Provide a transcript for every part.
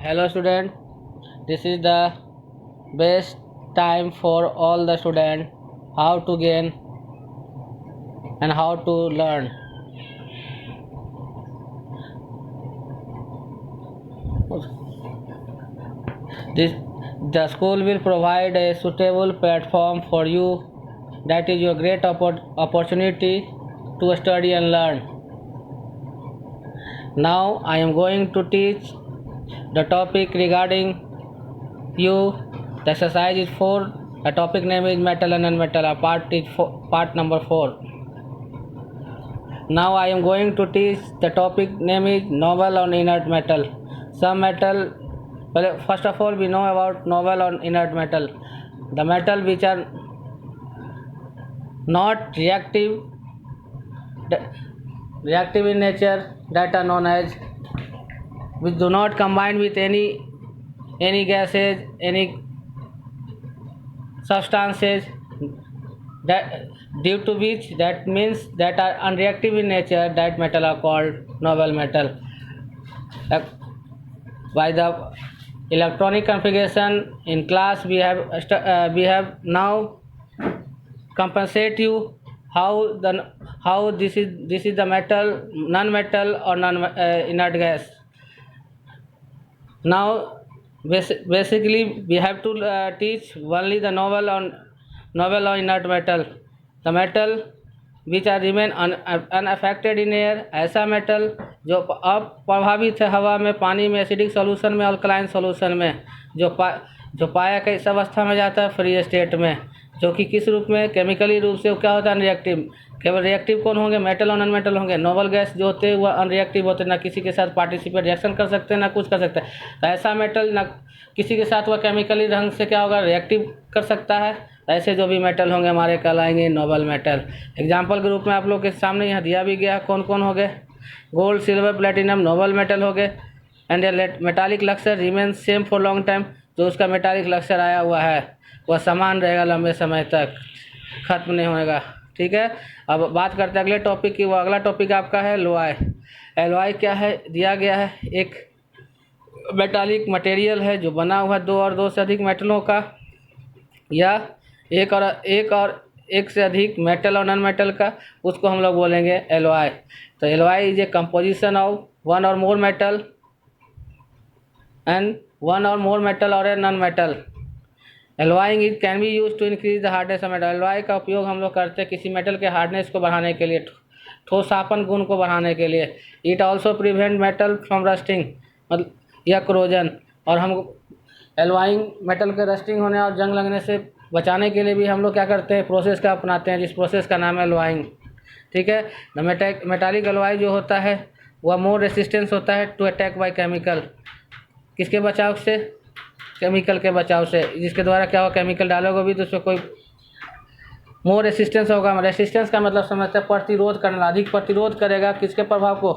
Hello student, this is the best time for all the student how to gain and how to learn. This the school will provide a suitable platform for you. That is your great opportunity to study and learn. Now I am going to teach the topic regarding you. The exercise is 4. The topic name is metal and non-metal. Part number 4. Now I am going to teach the topic name is novel on inert metal. Some metal. Well, first of all, we know about novel on inert metal. The metal which are not reactive in nature, that are known as, which do not combine with any gases, any substances, that due to which, that means that are unreactive in nature, that metal are called novel metal. By the electronic configuration in class, we have now compensate you how this is the metal, non-metal or inert gas. Now basically we have to teach only the novel on inert metal. The metal which are remain unaffected in air, ऐसा metal जो अप्रभावित है हवा में, पानी में, acidic solution में, alkaline solution में, जो पाया किस अवस्था में जाता है, फ्री स्टेट में, जो कि किस रूप में, केमिकली रूप से क्या होता है, अनरिएक्टिव. केवल रिएक्टिव कौन होंगे, मेटल और नॉन मेटल होंगे. नोबल गैस जो होते हैं वह अनरिएक्टिव होते हैं, ना किसी के साथ पार्टिसिपेट रिएक्शन कर सकते हैं, ना कुछ कर सकते हैं. तो ऐसा मेटल ना किसी के साथ वह केमिकली ढंग से क्या होगा, रिएक्टिव कर सकता है. ऐसे जो भी मेटल होंगे हमारे कहलाएंगे नोबल मेटल. एग्जाम्पल के रूप में आप लोग के सामने यहाँ दिया भी गया, कौन कौन हो गए. Gold, silver, platinum Nobel metal हो गए. And metallic Laksar remain same for long time. जो उसका मेटालिक लक्सर आया हुआ है वह समान रहेगा लंबे समय तक, खत्म नहीं होगा. ठीक है. अब बात करते हैं अगले टॉपिक की. वो अगला टॉपिक आपका है एलॉय. एलॉय क्या है, दिया गया है एक मेटालिक मटेरियल है जो बना हुआ है दो और दो से अधिक मेटलों का, या एक से अधिक मेटल और नॉन मेटल का, उसको हम लोग बोलेंगे एलॉय. तो alloy is a composition of one or more metal and one or more metal or a non metal. Alloying is can be use to increase the hardness of metal. Alloy का उपयोग हम लोग करते हैं किसी metal के hardness को बढ़ाने के लिए, ठोसापन गुण को बढ़ाने के लिए. It also prevent metal from rusting, मतलब या क्रोजन. और हम एलॉइंग मेटल के रस्टिंग होने और जंग लगने से बचाने के लिए भी हम लोग क्या करते हैं, प्रोसेस का अपनाते हैं, जिस प्रोसेस का नाम है एलॉइंग. ठीक है. द मेटालिक एलॉय जो होता है वह मोर रेसिस्टेंस होता है टू अटैक बाय केमिकल. किसके बचाव से, केमिकल के बचाव से, जिसके द्वारा क्या होगा, केमिकल डालोगे भी तो उसमें कोई मोर रेसिस्टेंस होगा. रेसिस्टेंस का मतलब समझते हैं प्रतिरोध करना, अधिक प्रतिरोध करेगा किसके प्रभाव को.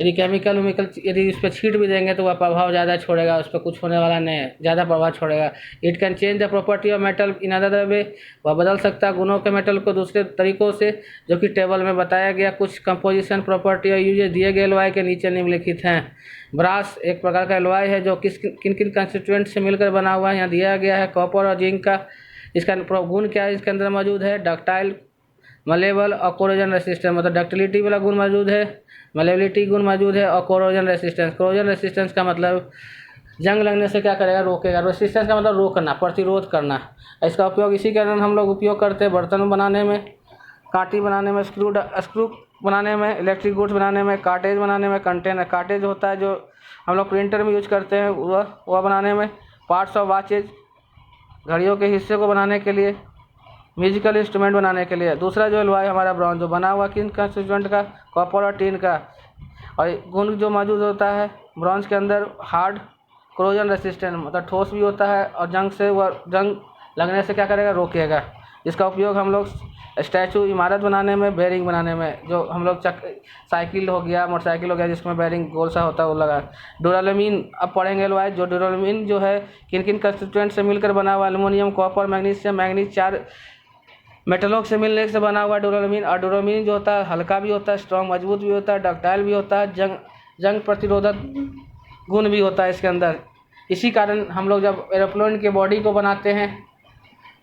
यदि केमिकल यदि इस पर छीट भी देंगे तो वह प्रभाव ज़्यादा छोड़ेगा, उस पर कुछ होने वाला नहीं है, ज़्यादा प्रभाव छोड़ेगा. It can change the property of metal in other way. वह बदल सकता है गुणों के मेटल को दूसरे तरीक़ों से, जो कि टेबल में बताया गया. कुछ कंपोजिशन प्रॉपर्टी और यूजेज दिए गए एलॉय के नीचे निम्नलिखित हैं. ब्रास एक प्रकार का एलॉय है जो किन किन कंस्टिट्यूएंट से मिलकर बना हुआ है, यहाँ दिया गया है. कॉपर और जिंक का. इसका गुण क्या है, इसके अंदर मौजूद है डक्टाइल, मलेबल और कोरोजन रेसिस्टेंस. मतलब डक्टिलिटी वाला गुण मौजूद है, मलेबिलिटी गुण मौजूद है, और कोरोजन रेसिस्टेंस. कोरोजन रेसिस्टेंस का मतलब जंग लगने से क्या करेगा, रोकेगा. रेसिस्टेंस का मतलब रोकना, प्रतिरोध करना. इसका उपयोग इसी कारण हम लोग उपयोग करते हैं बर्तन बनाने में, कांटी बनाने में, स्क्रू बनाने में, इलेक्ट्रिक गुड्स बनाने में, कार्टेज बनाने में. कंटेनर कार्टेज होता है जो हम लोग प्रिंटर में यूज करते हैं, वह बनाने में. पार्ट्स ऑफ वॉचेज, घड़ियों के हिस्से को बनाने के लिए. म्यूजिकल इंस्ट्रूमेंट बनाने के लिए. दूसरा जो एलॉय हमारा ब्रॉन्ज, जो बना हुआ किन कंस्टिट्यूएंट का, कॉपर और टीन का. और गुण जो मौजूद होता है ब्रॉन्ज के अंदर, हार्ड, क्रोजन रेसिस्टेंट, मतलब ठोस भी होता है, और जंग लगने से क्या करेगा, रोकेगा. इसका उपयोग हम लोग स्टैचू, इमारत बनाने में, बेरिंग बनाने में, जो हम लोग साइकिल हो गया, मोटरसाइकिल हो गया, जिसमें बेरिंग गोल सा होता है वो लगा. ड्यूरालुमिन अब पढ़ेंगे एलॉय. जो ड्यूरालुमिन जो है किन किन कंस्टिट्यूएंट से मिलकर बना हुआ, एल्युमिनियम, कॉपर, मैग्नीशियम, मैग्नीज, 4 मेटलों से मिलने से बना हुआ ड्यूरालुमिन. और ड्यूरालुमिन जो होता है हल्का भी होता है, स्ट्रॉन्ग मजबूत भी होता है, डक्टाइल भी होता है, जंग प्रतिरोधक गुण भी होता है इसके अंदर। इसी कारण हम लोग जब एरोप्लेन के बॉडी को बनाते हैं,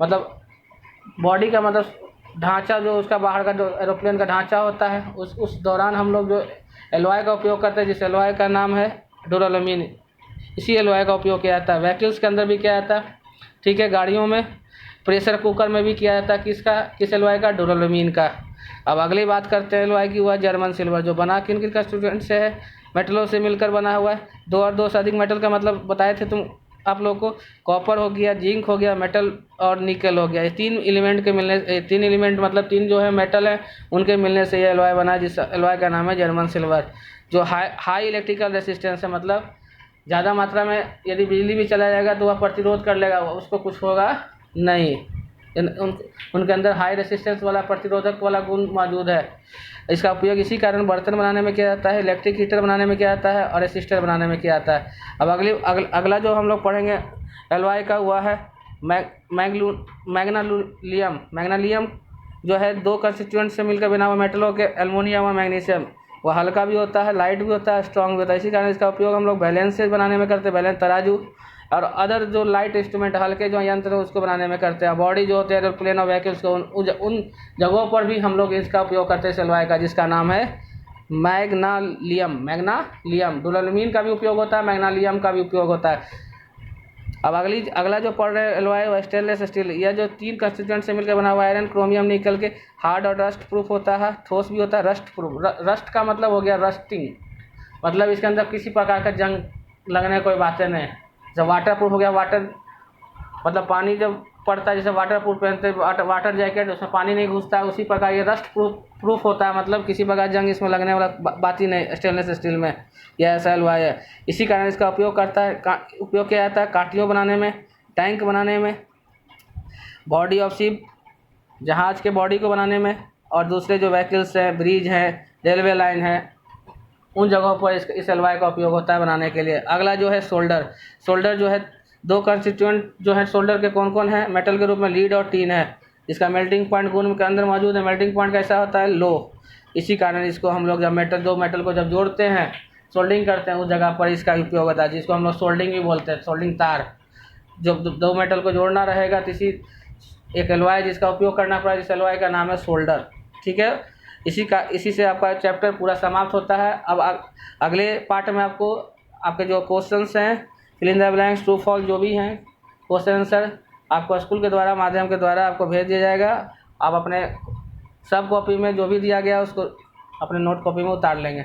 मतलब बॉडी का मतलब ढांचा, जो उसका बाहर का जो एरोप्लेन का ढांचा होता है, उस दौरान हम लोग जो एलॉय का उपयोग करते हैं, जिस एलॉय का नाम है डुरालुमीन, इसी एलॉय का उपयोग किया जाता है। व्हीकल्स के अंदर भी किया जाता है, ठीक है। गाड़ियों में, प्रेशर कुकर में भी किया जाता है, किस एलॉय का? डुरालुमीन का। अब अगली बात करते हैं एलॉय की, हुआ जर्मन सिल्वर, जो बना किन किन का स्टूडेंट से है? मेटलों से मिलकर बना हुआ है। दो और दो से अधिक मेटल का मतलब बताए थे तुम आप लोग को। कॉपर हो गया, जिंक हो गया, मेटल और निकल हो गया। ये तीन एलिमेंट के मिलने, तीन एलिमेंट मतलब तीन जो है मेटल है, उनके मिलने से ये एलॉय बना है, जिस एलॉय का नाम है जर्मन सिल्वर। जो हाई इलेक्ट्रिकल रेसिस्टेंस है, मतलब ज़्यादा मात्रा में यदि बिजली भी चला जाएगा तो वह प्रतिरोध कर लेगा, उसको कुछ होगा नहीं। उनके अंदर हाई रेसिस्टेंस वाला, प्रतिरोधक वाला गुण मौजूद है। इसका उपयोग इसी कारण बर्तन बनाने में किया जाता है, इलेक्ट्रिक हीटर बनाने में किया जाता है और रेसिस्टर बनाने में किया जाता है। अब अगला जो हम लोग पढ़ेंगे एलॉय का, हुआ है मैग्नीशियम। मैग्नीशियम जो है दो कंस्टिट्यूएंट से मिलकर बना हुआ मेटलों के, एल्युमिनियम और मैग्नीशियम। वह हल्का भी होता है, लाइट भी होता है, स्ट्रॉन्ग भी होता है। इसी कारण इसका उपयोग हम लोग बैलेंसेज बनाने में करते हैं, बैलेंस तराजू और अदर जो लाइट इंस्ट्रूमेंट, हल्के जो यंत्र है उसको बनाने में करते हैं। बॉडी जो होते हैं एरोप्लेन और व्हीकल्स को, उन जगहों पर भी हम लोग इसका उपयोग करते हैं इस एलॉय का, जिसका नाम है मैग्नीशियम। डुरालुमीन का भी उपयोग होता है, मैग्नीशियम का भी उपयोग होता है। अब अगला जो पढ़ रहे हैं एलॉय, वो स्टेनलेस स्टील। यह जो तीन कंस्टिट्यूएंट से मिलकर बना हुआ आयरन, क्रोमियम, निकल के हार्ड और रस्ट प्रूफ होता है, ठोस भी होता है, रस्ट प्रूफ। रस्ट का मतलब हो गया रस्टिंग, मतलब इसके अंदर किसी प्रकार का जंग लगने कोई बातें नहीं। जब वाटर प्रूफ हो गया, वाटर मतलब पानी जब पड़ता है, जैसे वाटर प्रूफ पहनते हैं, वाटर जैकेट, उसमें पानी नहीं घुसता है, उसी प्रकार ये रस्ट प्रूफ होता है, मतलब किसी प्रकार जंग इसमें लगने वाला बात ही नहीं स्टेनलेस स्टील में। यह ऐसा एलॉय है। इसी कारण इसका उपयोग किया जाता है काटियों बनाने में, टैंक बनाने में, बॉडी ऑफ शिप, जहाज के बॉडी को बनाने में, और दूसरे जो व्हीकल्स हैं, ब्रिज है, रेलवे लाइन है, उन जगहों पर इस एलॉय का उपयोग होता है बनाने के लिए। अगला जो है सोल्डर जो है दो कंस्टिट्यूएंट जो है सोल्डर के कौन कौन है मेटल के रूप में? लीड और टीन है, जिसका मेल्टिंग पॉइंट गुण के अंदर मौजूद है। मेल्टिंग पॉइंट कैसा होता है? लो। इसी कारण इसको हम लोग जब दो मेटल को जब जोड़ते हैं, सोल्डिंग करते हैं, उस जगह पर इसका उपयोग होता है, जिसको हम लोग सोल्डिंग भी बोलते हैं, सोल्डिंग तार। जब दो मेटल को जोड़ना रहेगा तो एक एलॉय जिसका उपयोग करना पड़ा, जिस एलॉय का नाम है सोल्डर, ठीक है। इसी से आपका चैप्टर पूरा समाप्त होता है। अब अगले पार्ट में आपको आपके जो क्वेश्चंस हैं, fill in the blanks, true false जो भी हैं क्वेश्चन आंसर, आपको स्कूल के द्वारा, माध्यम के द्वारा आपको भेज दिया जाएगा। आप अपने सब कॉपी में जो भी दिया गया उसको अपने नोट कॉपी में उतार लेंगे।